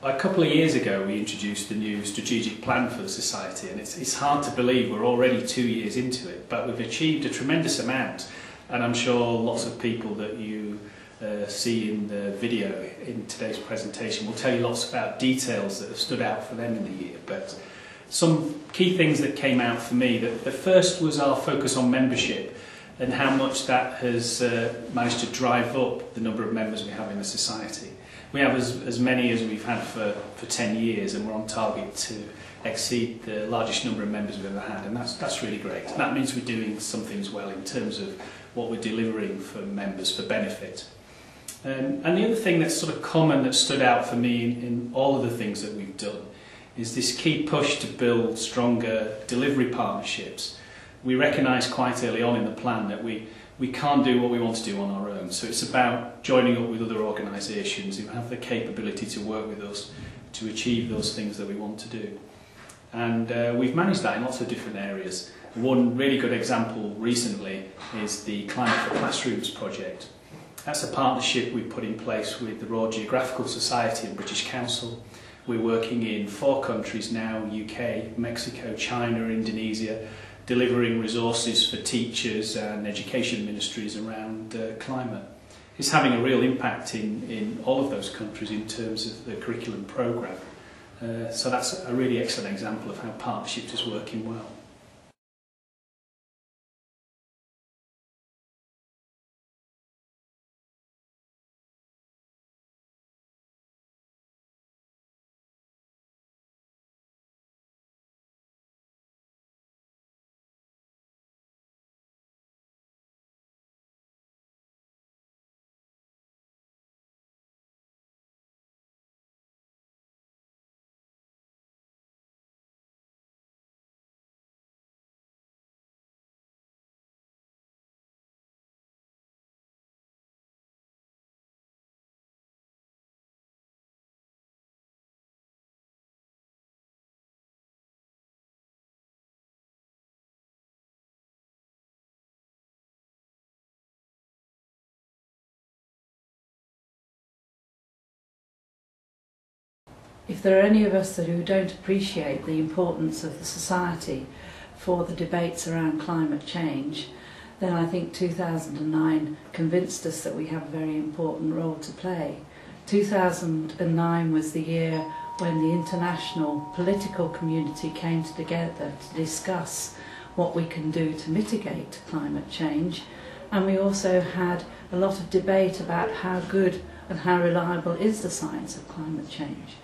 A couple of years ago we introduced a new strategic plan for the Society, and it's hard to believe we're already 2 years into it, but we've achieved a tremendous amount, and I'm sure lots of people that you see in the video in today's presentation will tell you lots about details that have stood out for them in the year. But some key things that came out for me, the first was our focus on membership and how much that has managed to drive up the number of members we have in the Society. We have as many as we've had for 10 years, and we're on target to exceed the largest number of members we've ever had, and that's really great. And that means we're doing some things well in terms of what we're delivering for members for benefit. And the other thing that's sort of common that stood out for me in all of the things that we've done is this key push to build stronger delivery partnerships. We recognised quite early on in the plan that we can't do what we want to do on our own, so it's about joining up with other organisations who have the capability to work with us to achieve those things that we want to do. And we've managed that in lots of different areas. One really good example recently is the Climate for Classrooms project. That's a partnership we put in place with the Royal Meteorological Society and British Council. We're working in 4 countries now: UK, Mexico, China, Indonesia, delivering resources for teachers and education ministries around climate. It's having a real impact in all of those countries in terms of the curriculum programme. So that's a really excellent example of how partnerships is working well. If there are any of us who don't appreciate the importance of the Society for the debates around climate change, then I think 2009 convinced us that we have a very important role to play. 2009 was the year when the international political community came together to discuss what we can do to mitigate climate change, and we also had a lot of debate about how good and how reliable is the science of climate change.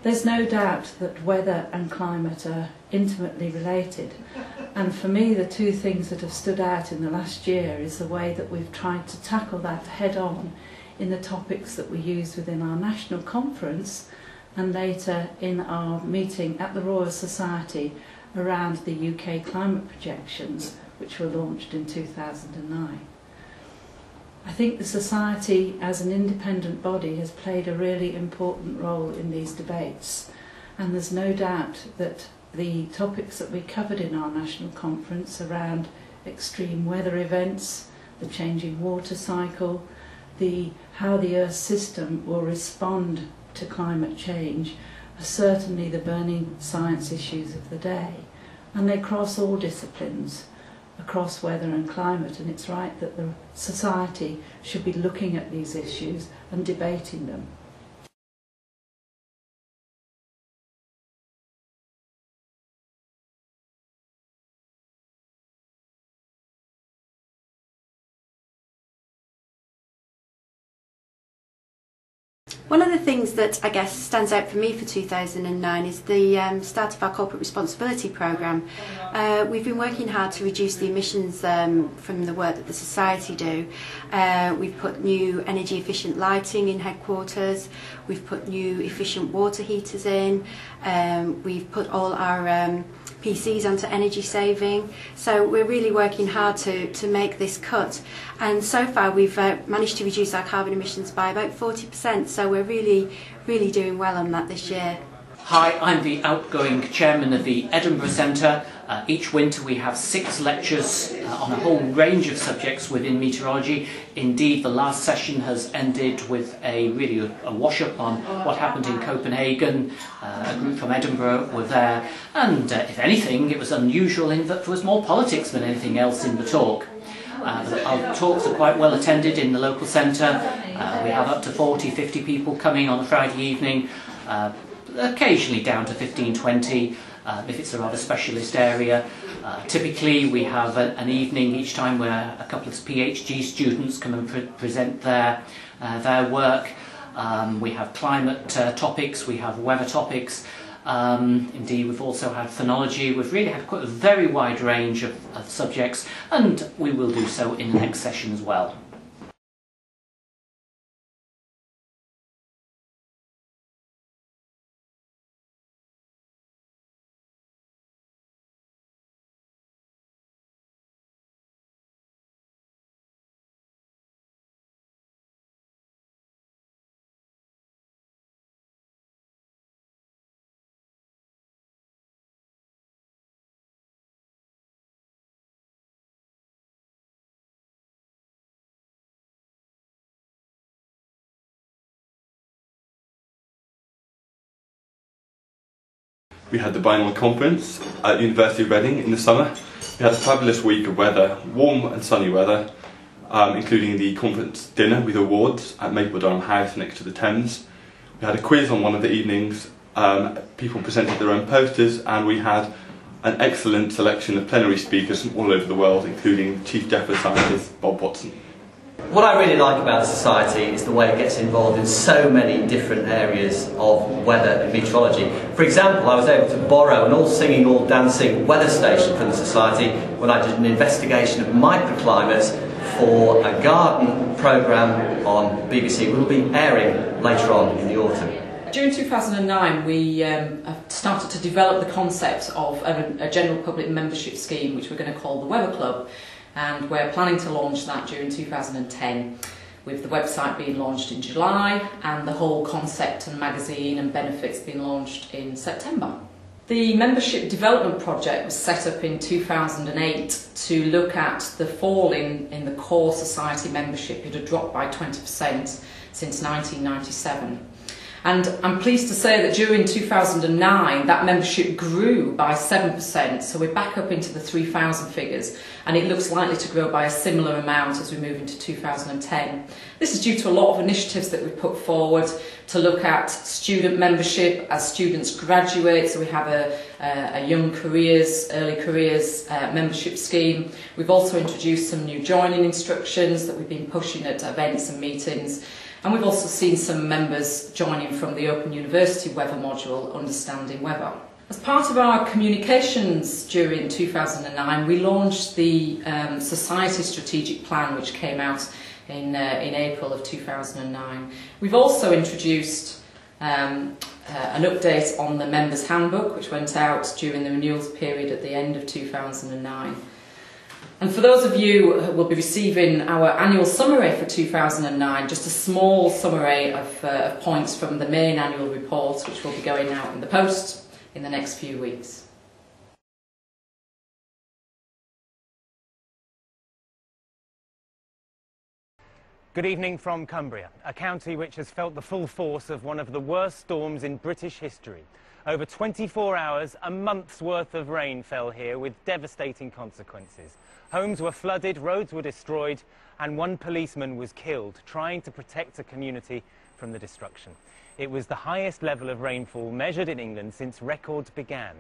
There's no doubt that weather and climate are intimately related, and for me the 2 things that have stood out in the last year is the way that we've tried to tackle that head on in the topics that we use within our national conference and later in our meeting at the Royal Society around the UK climate projections, which were launched in 2009. I think the Society as an independent body has played a really important role in these debates, and there's no doubt that the topics that we covered in our national conference around extreme weather events, the changing water cycle, how the Earth's system will respond to climate change are certainly the burning science issues of the day, and they cross all disciplines across weather and climate, and it's right that the Society should be looking at these issues and debating them. One of the things that I guess stands out for me for 2009 is the start of our corporate responsibility programme. We've been working hard to reduce the emissions from the work that the Society do. We've put new energy efficient lighting in headquarters, we've put new efficient water heaters in, we've put all our PCs onto energy saving, so we're really working hard to make this cut, and so far we've managed to reduce our carbon emissions by about 40%, so we're really doing well on that this year. Hi, I'm the outgoing chairman of the Edinburgh Centre. Each winter we have 6 lectures on a whole range of subjects within meteorology. Indeed, the last session has ended with a wash-up on what happened in Copenhagen. A group from Edinburgh were there, and if anything, it was unusual in that there was more politics than anything else in the talk. Our talks are quite well attended in the local centre. We have up to 40-50 people coming on a Friday evening. Occasionally down to 15-20 if it's a rather specialist area. Typically we have an evening each time where a couple of PhD students come and present their work. We have climate topics, we have weather topics. Indeed, we've also had phenology. We've really had quite a very wide range of subjects, and we will do so in the next session as well. We had the biennial conference at the University of Reading in the summer. We had a fabulous week of weather, warm and sunny weather, including the conference dinner with awards at Maple Durham House next to the Thames. We had a quiz on one of the evenings, people presented their own posters, and we had an excellent selection of plenary speakers from all over the world, including Chief Diffe Scientist Bob Watson. What I really like about the Society is the way it gets involved in so many different areas of weather and meteorology. For example, I was able to borrow an all-singing, all-dancing weather station from the Society when I did an investigation of microclimates for a garden programme on BBC. We'll be airing later on in the autumn. During 2009 we started to develop the concept of a general public membership scheme which we're going to call the Weather Club. And we're planning to launch that during 2010, with the website being launched in July and the whole concept and magazine and benefits being launched in September. The membership development project was set up in 2008 to look at the fall in the core society membership. It had dropped by 20% since 1997. And I'm pleased to say that during 2009 that membership grew by 7%, so we're back up into the 3,000 figures, and it looks likely to grow by a similar amount as we move into 2010. This is due to a lot of initiatives that we've put forward to look at student membership as students graduate, so we have a young careers, early careers membership scheme. We've also introduced some new joining instructions that we've been pushing at events and meetings. And we've also seen some members joining from the Open University weather module, Understanding Weather. As part of our communications during 2009, we launched the Society Strategic Plan, which came out in April of 2009. We've also introduced an update on the Members' Handbook, which went out during the renewals period at the end of 2009. And for those of you who will be receiving our annual summary for 2009, just a small summary of points from the main annual report, which will be going out in the post in the next few weeks. Good evening from Cumbria, a county which has felt the full force of one of the worst storms in British history. Over 24 hours, a month's worth of rain fell here with devastating consequences. Homes were flooded, roads were destroyed, and one policeman was killed trying to protect a community from the destruction. It was the highest level of rainfall measured in England since records began.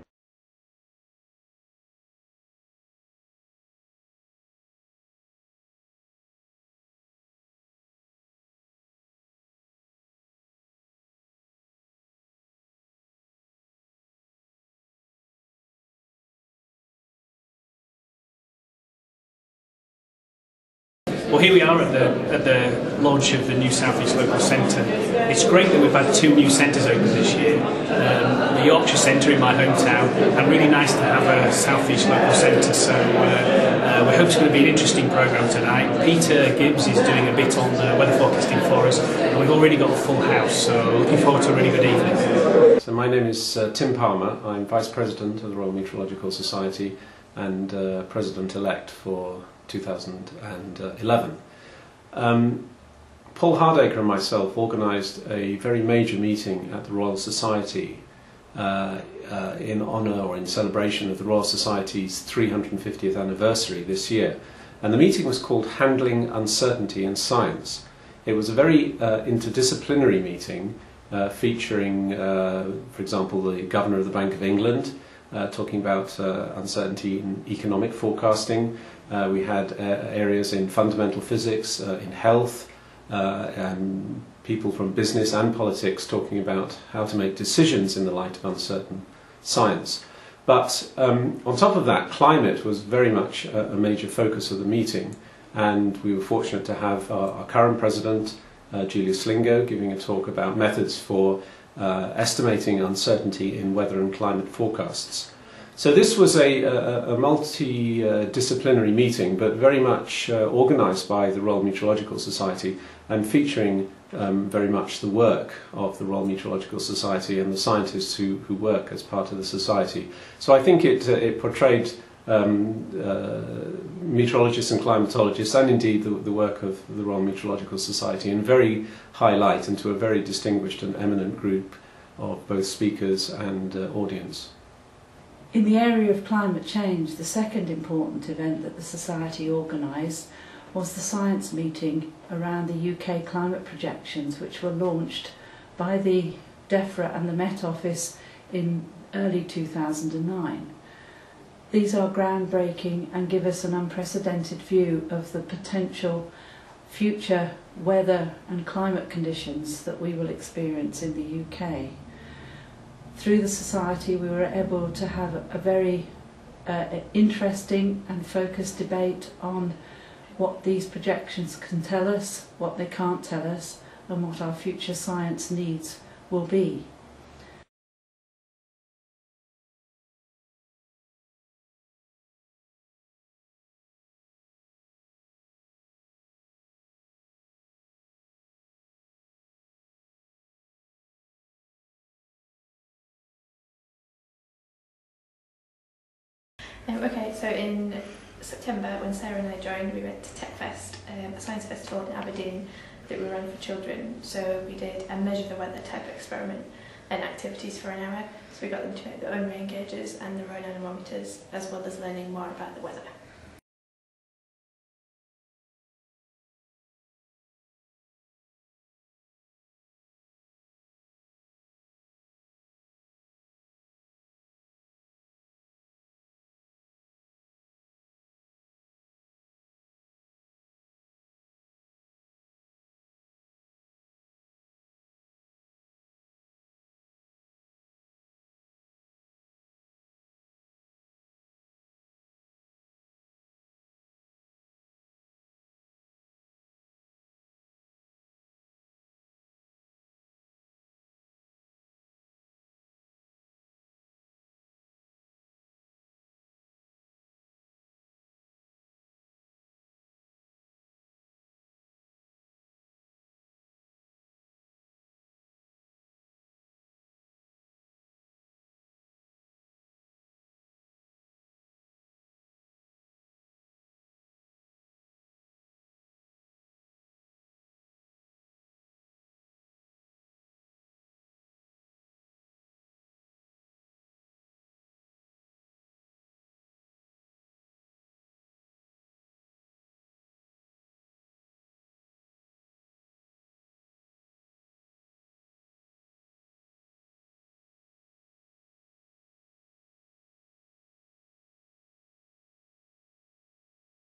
Well, here we are at the launch of the new South East Local Centre. It's great that we've had 2 new centres open this year. The Yorkshire Centre in my hometown, and really nice to have a South East Local Centre. So we hope it's going to be an interesting programme tonight. Peter Gibbs is doing a bit on weather forecasting for us, and we've already got a full house, so looking forward to a really good evening. So my name is Tim Palmer. I'm Vice President of the Royal Meteorological Society and President-elect for 2011. Paul Hardacre and myself organised a very major meeting at the Royal Society in honour or in celebration of the Royal Society's 350th anniversary this year. And the meeting was called Handling Uncertainty in Science. It was a very interdisciplinary meeting featuring, for example, the Governor of the Bank of England talking about uncertainty in economic forecasting. We had areas in fundamental physics, in health, and people from business and politics talking about how to make decisions in the light of uncertain science. But on top of that, climate was very much a major focus of the meeting, and we were fortunate to have our current president, Julius Slingo, giving a talk about methods for estimating uncertainty in weather and climate forecasts. So this was a multidisciplinary meeting, but very much organised by the Royal Meteorological Society and featuring very much the work of the Royal Meteorological Society and the scientists who work as part of the society. So I think it portrayed meteorologists and climatologists, and indeed the work of the Royal Meteorological Society, in very high light and to a very distinguished and eminent group of both speakers and audience. In the area of climate change, the second important event that the Society organised was the science meeting around the UK climate projections, which were launched by the DEFRA and the Met Office in early 2009. These are groundbreaking and give us an unprecedented view of the potential future weather and climate conditions that we will experience in the UK. Through the Society, we were able to have a very interesting and focused debate on what these projections can tell us, what they can't tell us, and what our future science needs will be. Okay, so in September, when Sarah and I joined, we went to TechFest, a science festival in Aberdeen that we run for children. So we did a measure the weather type experiment and activities for an hour. So we got them to make their own rain gauges and their own anemometers, as well as learning more about the weather.